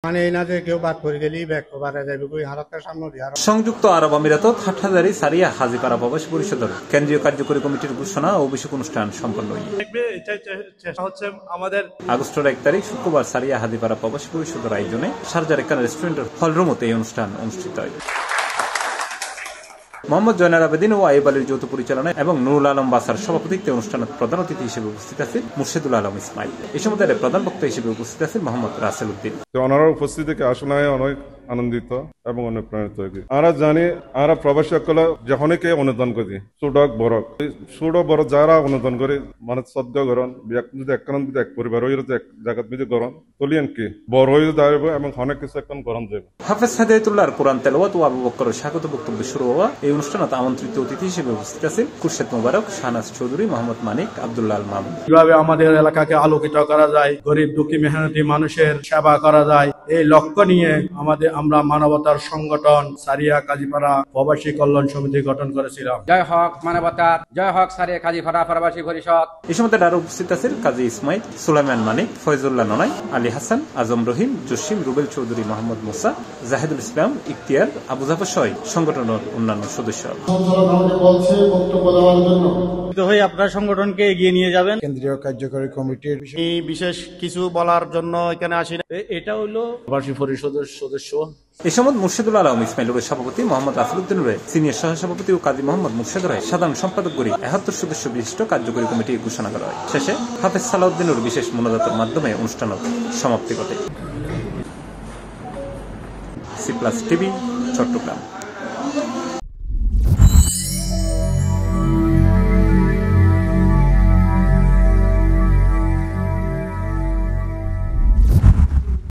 মানে এই না যে কেউ বাদ করে গেলেই ব্যাক বাড়া যাবে কই হারাতের সামনে দিয়ে সংযুক্ত আরব আমিরাত হাটহাজারী সারিয়া হাজিপাড়া প্রবাসী পরিষদের কেন্দ্রীয় কার্যকরী কমিটির ঘোষণা ও অভিষেক অনুষ্ঠান সম্পন্ন হচ্ছে আমাদের আগস্টের 1 তারিখ শুক্রবার সারিয়া হাজিপাড়া প্রবাসী পরিষদের আয়োজনে শারজার একখান রেস্টুরেন্টের হলরুমতে এই অনুষ্ঠান অনুষ্ঠিত হয়। মোহাম্মদ জয়নাল আবেদিন ও আইব আলীর যৌথ পরিচালনায় এবং নুরুল আলম বাসার সভাপতিত্বে অনুষ্ঠানে প্রধান অতিথি হিসেবে উপস্থিত আছেন মুর্শিদুল আলম ইসমাইল। এই সময় প্রধান বক্তা হিসেবে উপস্থিত আছেন মোহাম্মদ রাসেল উদ্দিন। ওনার উপস্থিতিকে আসলে অনেক আনন্দিত এবং অনুপ্রাণিত হয়েছি। আমরা জানি আমরা প্রবাসী সকলে যখনকে অনুদান করি ছোটক বড় ছোট বড় যারা অনুদান করে মানে শ্রদ্ধ গ্রহণ যদি এক পরিবার হয়ে এক জায়গা মিলে গ্রহণ তলিয়ান কি বড় হয়ে দাঁড়াবো এবং অনেক কিছু এখন গ্রহণ দেবে। হাফেজ হাদায়াতুল্লাহর কোরআন তেলাওয়াত ও আবু বকরের স্বাগত বক্তব্য শুরু হওয়া এই অনুষ্ঠানে আমন্ত্রিত অতিথি হিসেবে উপস্থিত আছেন খুরশেদ মোবারক, শাহনাজ চৌধুরী, মোহাম্মদ মানিক, আব্দুল্লাহ আল মামুন। কিভাবে আমাদের এলাকাকে আলোকিত করা যায়, গরিব দুঃখী মেহনতি মানুষের সেবা করা যায়, এই লক্ষ্য নিয়ে আমরা মানবতার সংগঠন সারিয়া কাজীপাড়া প্রবাসী কল্যাণ সমিতি গঠন করেছিলাম। জয় হক মানবতার, জয় হক সারিয়া কাজীপাড়া প্রবাসী পরিষদ। এই সময় আরো উপস্থিত আছেন কাজী ইসমাইল, সুলাইমান মানিক, ফয়জুল্লাহ ননাই, আলী হাসান, আজম রহিম, জসিম, রুবেল চৌধুরী, মোহাম্মদ মুসা, জাহিদুল ইসলাম, ইখতিয়ার, আবু জাফর সহ সংগঠনের অন্যান্য সদস্য। হয়ে আপনার সংগঠনকে এগিয়ে নিয়ে যাবেন। কেন্দ্রীয় কার্যকরী কমিটির বিশেষ কিছু বলার জন্য এখানে আসি না। এটা হলো প্রবাসী পরিষদের সদস্য। এই সময় মুর্শিদুল আলম ইসমাইলের সভাপতি, মোহাম্মদ রাসেলউদ্দিন রায় সিনিয়র সহসভাপতি ও কাজী মোহাম্মদ মুর্শেদ রায় সাধারণ সম্পাদক করে 71 সদস্য বিশিষ্ট কার্যকরী কমিটি ঘোষণা করা হয়। শেষে হাফেজ সালাউদ্দিনের বিশেষ মোনাজাতের মাধ্যমে অনুষ্ঠানের সমাপ্তি ঘটে। C plus TV, Chittagong.